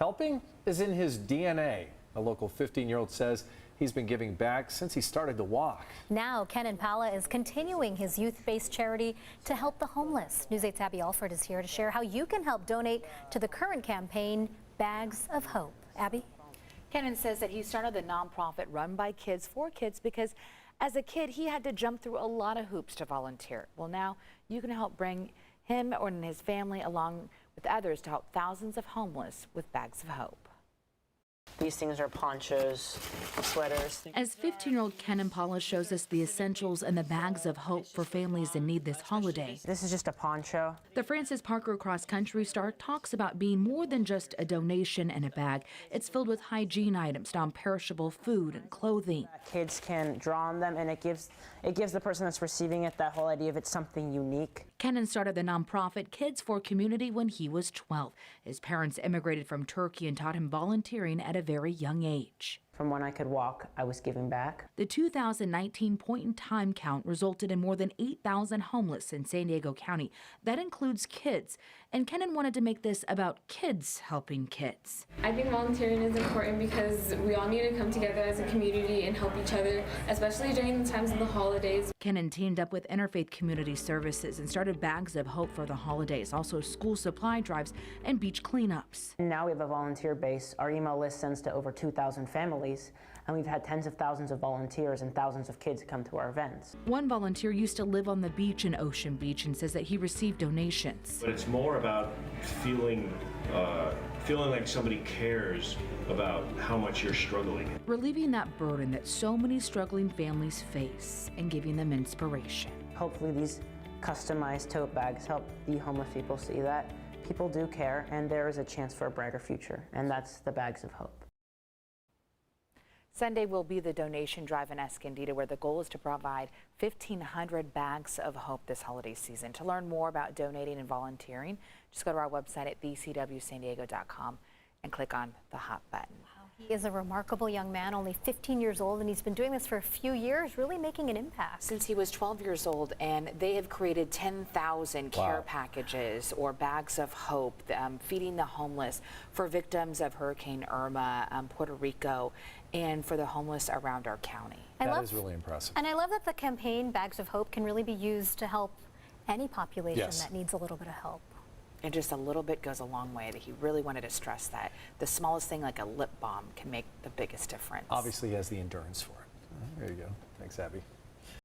Helping is in his DNA. A local 15-year-old says he's been giving back since he started to walk. Now, Ken Impala is continuing his youth-based charity to help the homeless. News 8's Abby Alford is here to share how you can help donate to the current campaign, Bags of Hope. Abby? Kenan says that he started the nonprofit run by kids for kids because as a kid, he had to jump through a lot of hoops to volunteer. Well, now you can help bring him and his family along with others to help thousands of homeless with Bags of Hope. These things are ponchos, sweaters. As 15-year-old Ken Impala shows us the essentials and the bags of hope for families in need this holiday. This is just a poncho. The Francis Parker cross-country star talks about being more than just a donation and a bag. It's filled with hygiene items, non-perishable food and clothing. Kids can draw on them, and it gives the person that's receiving it that whole idea of it's something unique. Kenan started the nonprofit Kids for Community when he was 12. His parents immigrated from Turkey and taught him volunteering at a very young age. From when I could walk, I was giving back. The 2019 point-in-time count resulted in more than 8,000 homeless in San Diego County. That includes kids. And Kenan wanted to make this about kids helping kids. I think volunteering is important because we all need to come together as a community and help each other, especially during the times of the holidays. Kenan teamed up with Interfaith Community Services and started Bags of Hope for the holidays, also school supply drives and beach cleanups. Now we have a volunteer base. Our email list sends to over 2,000 families, and we've had tens of thousands of volunteers and thousands of kids come to our events. One volunteer used to live on the beach in Ocean Beach and says that he received donations. But it's more about feeling like somebody cares about how much you're struggling. Relieving that burden that so many struggling families face and giving them inspiration. Hopefully these customized tote bags help the homeless people see that people do care and there is a chance for a brighter future, and that's the Bags of Hope. Sunday will be the donation drive in Escondido, where the goal is to provide 1,500 bags of hope this holiday season. To learn more about donating and volunteering, just go to our website at bcwsandiego.com and click on the Hot button. He is a remarkable young man, only 15 years old, and he's been doing this for a few years, really making an impact. Since he was 12 years old, and they have created 10,000 care packages or bags of hope, feeding the homeless for victims of Hurricane Irma, Puerto Rico, and for the homeless around our county. That is really impressive. And I love that the campaign Bags of Hope can really be used to help any population that needs a little bit of help. And just a little bit goes a long way. That he really wanted to stress that the smallest thing, like a lip balm, can make the biggest difference. Obviously, he has the endurance for it. There you go. Thanks, Abby.